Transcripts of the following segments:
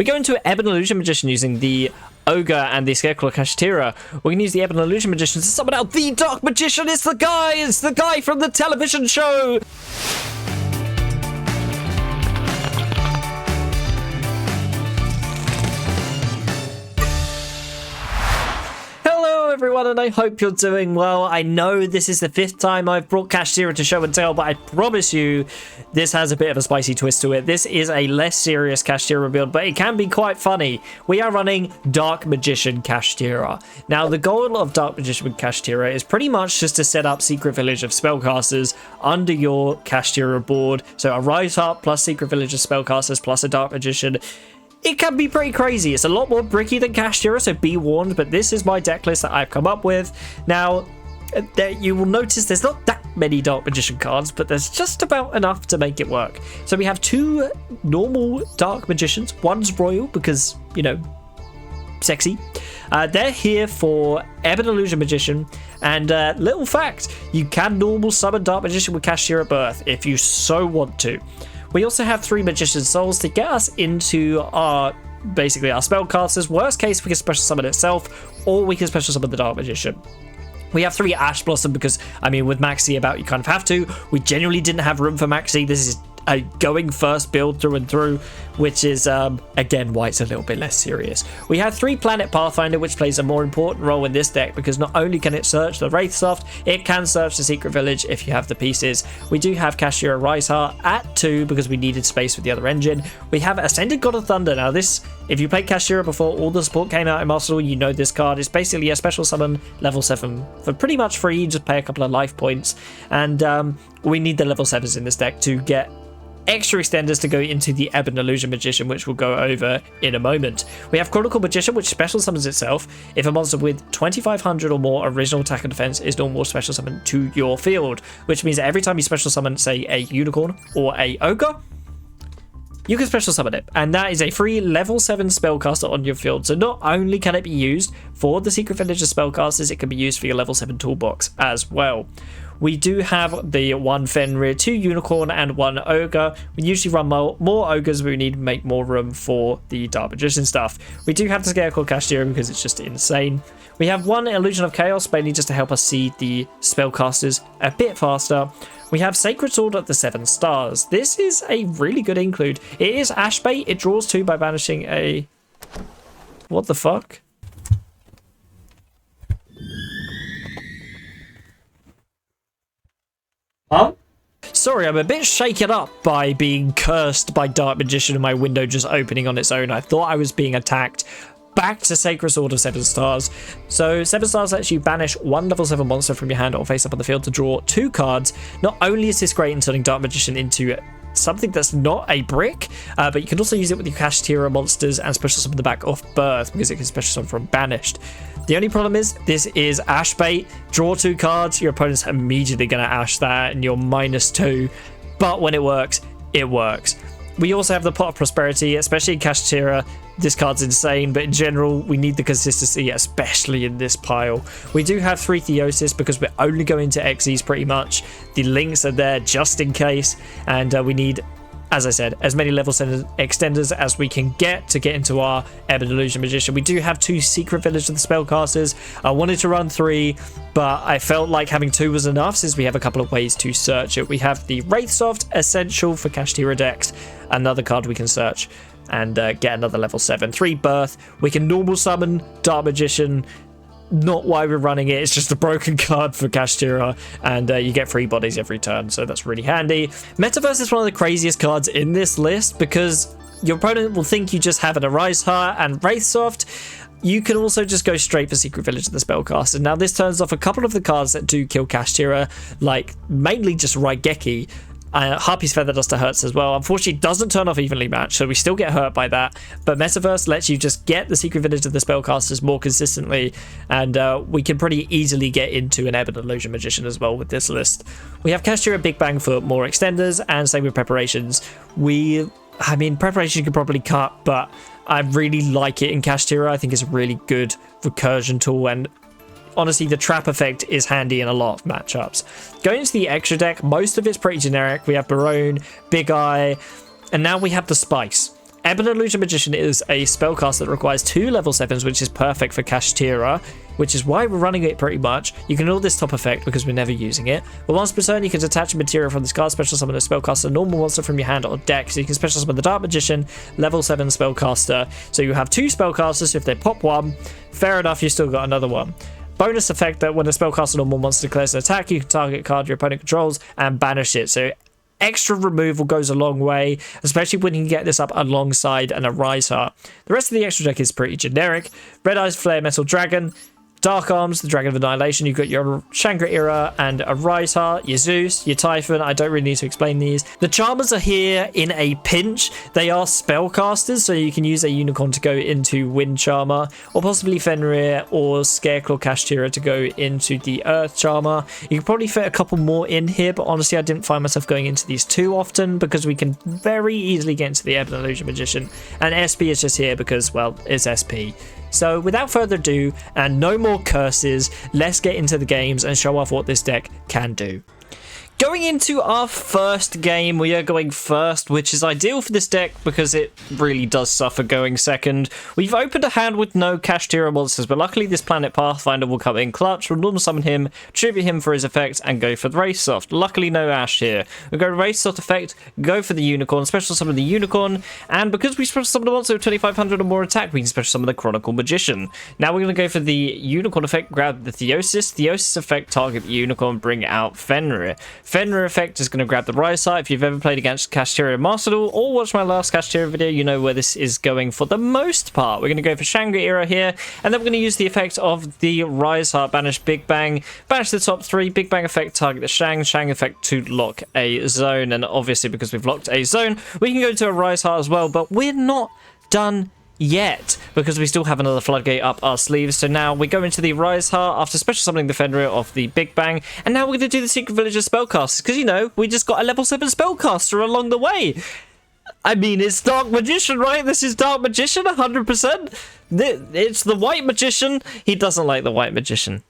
We go into Ebon Illusion Magician using the Ogre and the Scarecrow Kashtira. We can use the Ebon Illusion Magician to summon out the Dark Magician. It's the guy from the television show. Everyone, and I hope you're doing well. I know this is the 5th time I've brought Kashtira to show and tell, but I promise you this has a bit of a spicy twist to it. This is a less serious Kashtira build, but it can be quite funny. We are running Dark Magician Kashtira. Now, the goal of Dark Magician Kashtira is pretty much just to set up Secret Village of Spellcasters under your Kashtira board. So a Rise Up plus Secret Village of Spellcasters plus a Dark Magician. It can be pretty crazy. It's a lot more bricky than Kashtira, so be warned, but this is my deck list that I've come up with. Now, you will notice there's not that many Dark Magician cards, but there's just about enough to make it work. So we have 2 normal Dark Magicians. One's Royal because, you know, sexy. They're here for Ebon Illusion Magician, and little fact, you can normal summon Dark Magician with Kashtira at birth if you so want to. We also have 3 Magician Souls to get us into basically our spellcasters. Worst case, we can special summon itself, or we can special summon the Dark Magician. We have 3 Ash Blossom because, I mean, with Maxi about, you kind of have to. We genuinely didn't have room for Maxi. This is a going first build through and through, which is again why it's a little bit less serious. We have 3 Planet Pathfinder, which plays a more important role in this deck because not only can it search the Wraithsoft, it can search the Secret Village if you have the pieces. We do have Kashtira Riseheart at 2 because we needed space with the other engine. We have Ascended God of Thunder. Now this, if you played Kashtira before all the support came out in Master Duel, you know this card. It's basically a special summon level 7 for pretty much free. You just pay a couple of life points, and we need the level 7s in this deck to get extra extenders to go into the Ebon Illusion Magician, which we'll go over in a moment. We have Chronicle Magician, which special summons itself if a monster with 2500 or more original attack and defense is normal special summon to your field, which means that every time you special summon, say, a Unicorn or a Ogre, you can special summon it, and that is a free level 7 spellcaster on your field. So not only can it be used for the Secret Village of Spellcasters, it can be used for your level 7 toolbox as well. We do have the 1 Fenrir, 2 Unicorn, and 1 Ogre. We usually run more Ogres, but we need to make more room for the Dark Magician stuff. We do have the Scarecrow Kashtira because it's just insane. We have 1 Illusion of Chaos, mainly just to help us see the spellcasters a bit faster. We have Sacred Sword of the 7 Stars. This is a really good include. It is Ash bait. It draws 2 by banishing a... What the fuck? Huh? Sorry, I'm a bit shaken up by being cursed by Dark Magician and my window just opening on its own. I thought I was being attacked. Back to Sacred Sword of 7 Stars. So 7 Stars lets you banish 1 level 7 monster from your hand or face up on the field to draw 2 cards. Not only is this great in turning Dark Magician into something that's not a brick, but you can also use it with your Kashtira monsters and special summon the back off birth because it can special summon from banished. The only problem is this is Ash bait. Draw 2 cards, your opponent's immediately going to Ash that and you're -2, but when it works, it works. We also have the Pot of Prosperity, especially in Kashtira. This card's insane, but in general, we need the consistency, especially in this pile. We do have 3 Theosis because we're only going to Xyz pretty much. The links are there just in case, and we need, as I said, as many level 7 extenders as we can get to get into our Ebon Illusion Magician. We do have 2 Secret Village of the Spellcasters. I wanted to run 3, but I felt like having 2 was enough since we have a couple of ways to search it. We have the Wraithsoft, essential for Kashtira decks, another card we can search and get another level 7. 3 Birth. We can normal summon Dark Magician. Not why we're running it, it's just a broken card for Kashtira, and you get 3 bodies every turn, so that's really handy. Metaverse is one of the craziest cards in this list because your opponent will think you just have an Arise Heart and Wraithsoft. You can also just go straight for Secret Village of the Spellcaster. Now this turns off a couple of the cards that do kill Kashtira, like mainly just Raigeki. Harpy's Feather Duster hurts as well. Unfortunately, it doesn't turn off evenly matched, so we still get hurt by that. But Metaverse lets you just get the Secret Village of the Spellcasters more consistently, and we can pretty easily get into an Ebon Illusion Magician as well with this list. We have Kashtira Big Bang for more extenders, and same with Preparations. I mean, Preparation you could probably cut, but I really like it in Kashtira. I think it's a really good recursion tool, and honestly, the trap effect is handy in a lot of matchups. Going into the extra deck, most of it's pretty generic. We have Barone, Big Eye, and now we have the Spice. Ebon Illusion Magician is a spellcast that requires 2 level 7s, which is perfect for Kashtira, which is why we're running it pretty much. You can ignore this top effect because we're never using it. But once per turn, you can detach a material from this card, special summon a spellcaster, a normal monster from your hand or deck. So you can special summon the Dark Magician, level 7 spellcaster. So you have 2 spellcasters. If they pop one, fair enough, you still got another one. Bonus effect that when a spellcaster normal monster declares an attack, you can target a card your opponent controls and banish it. So extra removal goes a long way, especially when you can get this up alongside an Arise Heart. The rest of the extra deck is pretty generic. Red Eyes Flare Metal Dragon, Dark Arms, the Dragon of Annihilation. You've got your Shangri-Ira and a Rise Heart, your Zeus, your Typhon. I don't really need to explain these. The Charmers are here in a pinch. They are spellcasters, so you can use a Unicorn to go into Wind Charmer, or possibly Fenrir or Scareclaw Kashtira to go into the Earth Charmer. You can probably fit a couple more in here, but honestly, I didn't find myself going into these too often because we can very easily get into the Ebon Illusion Magician. And SP is just here because, well, it's SP. So without further ado, and no more curses, let's get into the games and show off what this deck can do. Going into our first game, we are going first, which is ideal for this deck because it really does suffer going second. We've opened a hand with no Kashtira monsters, but luckily this Planet Pathfinder will come in clutch. We'll normal summon him, tribute him for his effect, and go for the Race Soft. Luckily no Ash here. We'll go Race Soft effect, go for the Unicorn, special summon the Unicorn, and because we special summon a monster with 2500 or more attack, we can special summon the Chronicle Magician. Now we're going to go for the Unicorn effect, grab the Theosis. Theosis effect, target the Unicorn, bring out Fenrir. Fenrir effect is going to grab the Rise Heart. If you've ever played against Kashtira Master Duel or watched my last Kashtira video, you know where this is going for the most part. We're going to go for Shangri-Ira here, and then we're going to use the effect of the Rise Heart, banish Big Bang, banish the top 3, Big Bang effect, target the Shang effect to lock a zone, and obviously because we've locked a zone, we can go to a Rise Heart as well, but we're not done yet because we still have another floodgate up our sleeves. So now we go into the Rise Heart after special summoning the Fenrir of the Big Bang, and now we're going to do the Secret Villager spellcasters because, you know, we just got a level 7 spellcaster along the way. I mean, it's Dark Magician, right? This is Dark Magician 100%. It's the White Magician. He doesn't like the White Magician.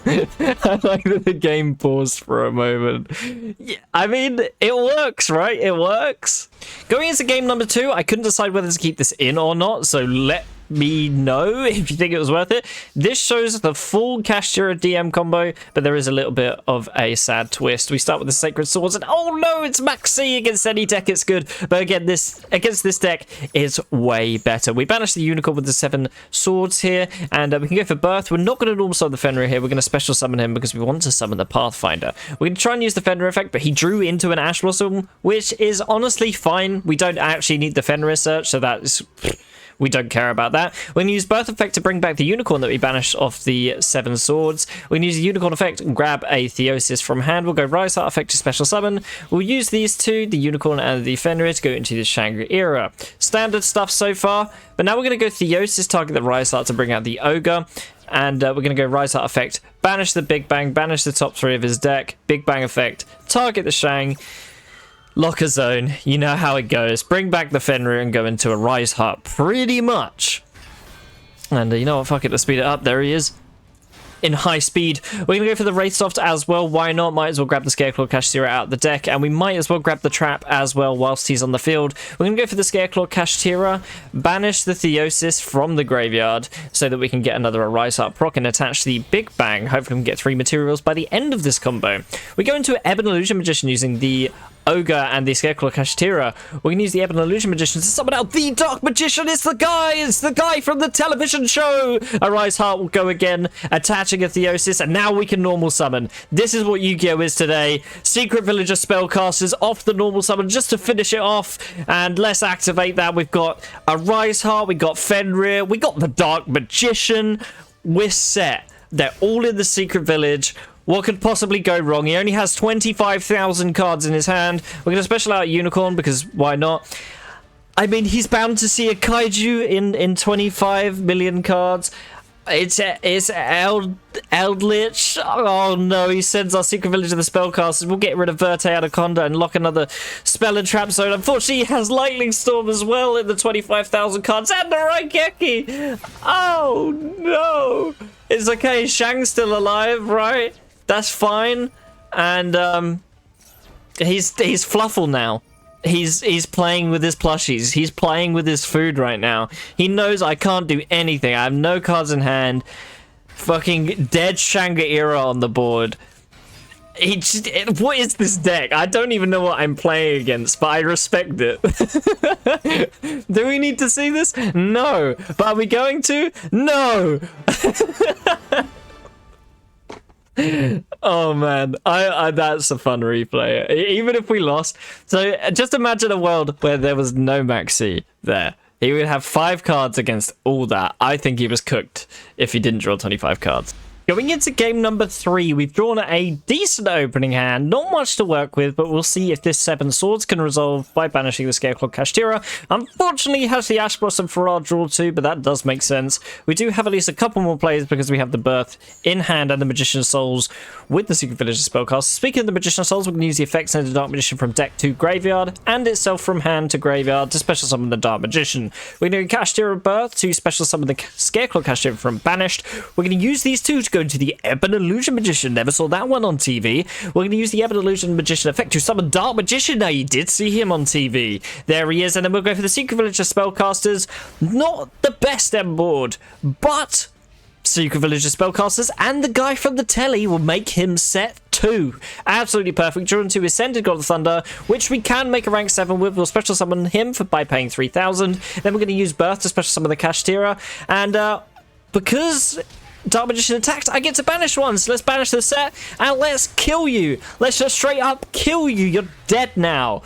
I like that the game paused for a moment. Yeah, I mean, it works, right? It works. Going into game number 2, I couldn't decide whether to keep this in or not, so let me know if you think it was worth it. This shows the full Kashtira DM combo, but there is a little bit of a sad twist. We start with the Sacred Swords, and oh no, it's Max C. Against any deck it's good, but again, against this deck is way better. We banish the Unicorn with the 7 swords here, and we can go for Birth. We're not going to normal summon the Fenrir here. We're going to special summon him because we want to summon the Pathfinder. We're going to try and use the Fenrir effect, but he drew into an Ash Blossom, which is honestly fine. We don't actually need the Fenrir search, so that's... we don't care about that. We're going to use Birth effect to bring back the Unicorn that we banished off the 7 swords. We're going to use the Unicorn effect and grab a Theosis from hand. We'll go Rise Heart effect to special summon. We'll use these two, the Unicorn and the Fenrir, to go into the Shangri-Ira. Standard stuff so far, but now we're going to go Theosis, target the Rise Heart to bring out the Ogre. And we're going to go Rise Heart effect, banish the Big Bang, banish the top 3 of his deck, Big Bang effect, target the Shang, lock a zone. You know how it goes. Bring back the Fenrir and go into a Rise Heart pretty much. And you know what? Fuck it. Let's speed it up. There he is. In high speed. We're going to go for the Wraith Soft as well. Why not? Might as well grab the Scareclaw Kashtira out the deck. And we might as well grab the Trap as well whilst he's on the field. We're going to go for the Scareclaw Kashtira. Banish the Theosis from the graveyard so that we can get another Rise Heart proc and attach the Big Bang. Hopefully we can get 3 materials by the end of this combo. We go into Ebon Illusion Magician using the Ogre and the Scareclaw Kashtira. We're going to use the Ebon Illusion Magician to summon out the Dark Magician. It's the guy from the television show. A Rise Heart will go again, attaching a Theosis, and now we can normal summon. This is what Yugioh is today. Secret Villager spellcasters off the normal summon just to finish it off, and let's activate that. We've got a Rise Heart, we got Fenrir, we got the Dark Magician. We're set. They're all in the Secret Village. What could possibly go wrong? He only has 25,000 cards in his hand. We're going to special out Unicorn because why not? I mean, he's bound to see a Kaiju in 25 million cards. It's Eldritch. Oh no, he sends our Secret Village to the spellcasters. We'll get rid of Verte Anaconda and lock another spell and trap zone. Unfortunately, he has Lightning Storm as well in the 25,000 cards. And the Raigeki! Oh no! It's okay, Shang's still alive, right? That's fine. And he's Fluffle now. He's playing with his plushies. He's playing with his food right now. He knows I can't do anything. I have no cards in hand. Fucking dead Shangri-La on the board. What is this deck? I don't even know what I'm playing against, but I respect it. Do we need to see this? No. But are we going to? No. Oh man, I that's a fun replay. Even if we lost. So just imagine a world where there was no Maxi there. He would have 5 cards against all that. I think he was cooked if he didn't draw 25 cards. Going into game number 3, we've drawn a decent opening hand. Not much to work with, but we'll see if this 7 swords can resolve by banishing the Scarecrow Kashtira. Unfortunately, he has the Ash Blossom for our draw too, but that does make sense. We do have at least a couple more plays because we have the Birth in hand and the Magician's Souls with the Secret Villager spellcast. Speaking of the Magician's Souls, we can use the effect send the Dark Magician from deck to graveyard and itself from hand to graveyard to special summon the Dark Magician. We're going to Kashtira Birth to special summon the Scarecrow Kashtira from banished. We're going to use these two to go into the Ebon Illusion Magician. Never saw that one on TV. We're going to use the Ebon Illusion Magician effect to summon Dark Magician. Now, you did see him on TV. There he is. And then we'll go for the Secret Villager Spellcasters. Not the best M board, but Secret Villager Spellcasters and the guy from the telly will make him set 2. Absolutely perfect. Drawn to Ascended God of Thunder, which we can make a rank 7 with. We'll special summon him by paying 3,000. Then we're going to use Birth to special summon the Kashtira. And because Dark Magician attacked, I get to banish once. Let's banish the set and let's kill you. Let's just straight up kill you. You're dead now.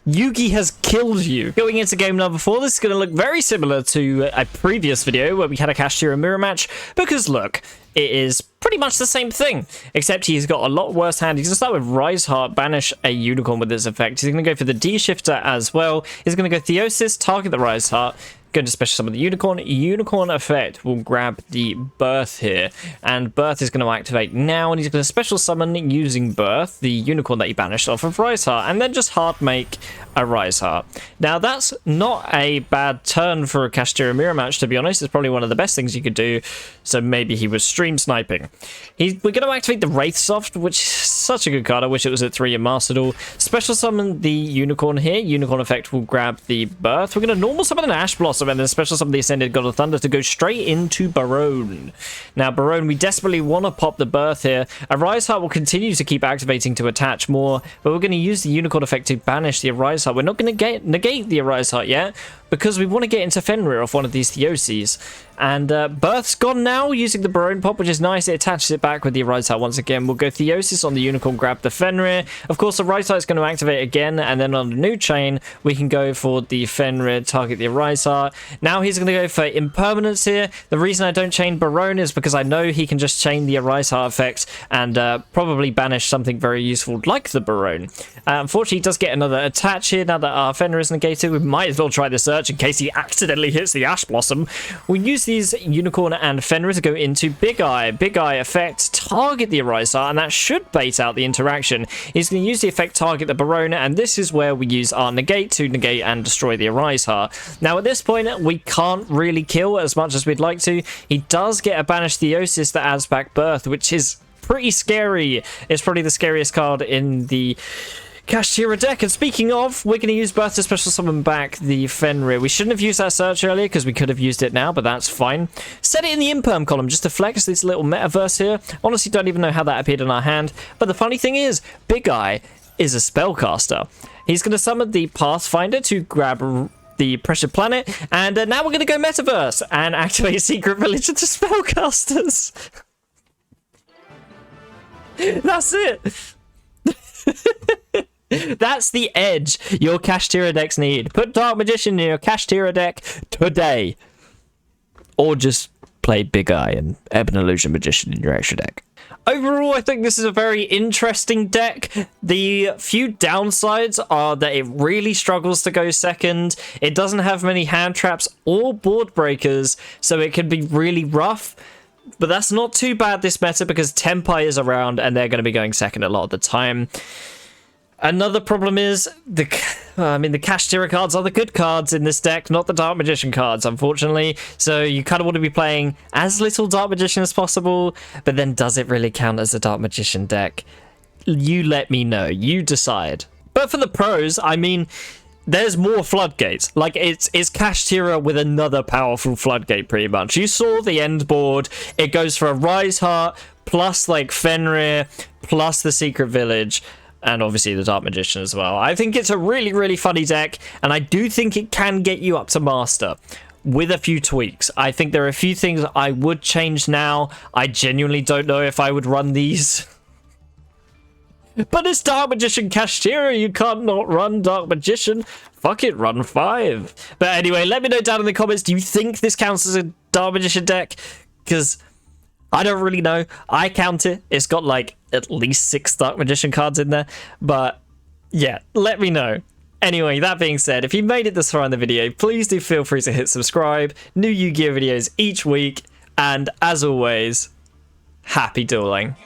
Yugi has killed you. Going into game number 4, this is going to look very similar to a previous video where we had a Kashtira mirror match, because look, it is pretty much the same thing, except he's got a lot worse hand. He's going to start with Rise Heart, banish a Unicorn with this effect. He's going to go for the D-Shifter as well. He's going to go Theosis, target the Rise Heart, going to special summon the Unicorn effect will grab the Birth here, and Birth is going to activate now, and he's going to special summon using Birth the Unicorn that he banished off of Rise Heart, and then just hard make a Rise Heart. Now that's not a bad turn for a Kashtira mirror match, to be honest. It's probably one of the best things you could do, so maybe he was stream sniping. We're going to activate the Wraith Soft, which is such a good card. I wish it was at 3 in Master Duel. Special summon the Unicorn here. Unicorn effect will grab the Birth. We're going to normal summon an Ash Blossom and then special summon the Ascended God of Thunder to go straight into Barone. Now, Barone, we desperately want to pop the Birth here. A Rise Heart will continue to keep activating to attach more, but we're going to use the Unicorn effect to banish the Rise Heart. We're not going to negate the Rise Heart yet, because we want to get into Fenrir off one of these Theoses. And Birth's gone now using the Barone pop, which is nice. It attaches it back with the Rise Heart once again. We'll go Theosis on the Unicorn, grab the Fenrir. Of course, the Rise Heart is going to activate again, and then on the new chain, we can go for the Fenrir, target the Rise Heart. Now he's going to go for Impermanence here. The reason I don't chain Barone is because I know he can just chain the Rise Heart effect and probably banish something very useful like the Barone. Unfortunately, he does get another attach here. Now that our Fenrir is negated, we might as well try the search in case he accidentally hits the Ash Blossom. We'll use these Unicorn and Fenrir to go into Big Eye. Big Eye effect, target the Rise Heart, and that should bait out the interaction. He's going to use the effect target the Barone, and this is where we use our negate to negate and destroy the Rise Heart. Now at this point, we can't really kill as much as we'd like to. He does get a banished Theosis that adds back Birth, which is pretty scary. It's probably the scariest card in the Kashtira deck. And speaking of, we're going to use Birth to special summon back the Fenrir. We shouldn't have used that search earlier because we could have used it now, but that's fine. Set it in the Imperm column just to flex this little metaverse here. Honestly, don't even know how that appeared in our hand. But the funny thing is, Big Eye is a spellcaster. He's going to summon the Pathfinder to grab the Pressure Planet, and now we're going to go Metaverse and activate Secret Villager to spellcasters. That's it. That's the edge your Kashtira decks need. Put Dark Magician in your Kashtira deck today. Or just play Big Eye and Ebon Illusion Magician in your extra deck. Overall, I think this is a very interesting deck. The few downsides are that it really struggles to go second. It doesn't have many hand traps or board breakers, so it can be really rough. But that's not too bad this meta because Tempai is around and they're going to be going second a lot of the time. Another problem is, the Kashtira cards are the good cards in this deck, not the Dark Magician cards, unfortunately. So you kind of want to be playing as little Dark Magician as possible, but then does it really count as a Dark Magician deck? You let me know. You decide. But But for the pros, I mean, there's more floodgates. Like, it's Kashtira with another powerful floodgate, pretty much. You saw the end board. It goes for a Rise Heart, plus, like, Fenrir, plus the Secret Village, and obviously the Dark Magician as well. I think it's a really, really funny deck, and I do think it can get you up to Master with a few tweaks. I think there are a few things I would change now. I genuinely don't know if I would run these. But it's Dark Magician Kashtira, you can't not run Dark Magician. Fuck it, run 5. But anyway, let me know down in the comments, do you think this counts as a Dark Magician deck? Because I don't really know. I count it. It's got like at least 6 Dark Magician cards in there. But yeah, let me know. Anyway, that being said, if you made it this far in the video, please do feel free to hit subscribe. New Yu-Gi-Oh videos each week. And as always, happy dueling.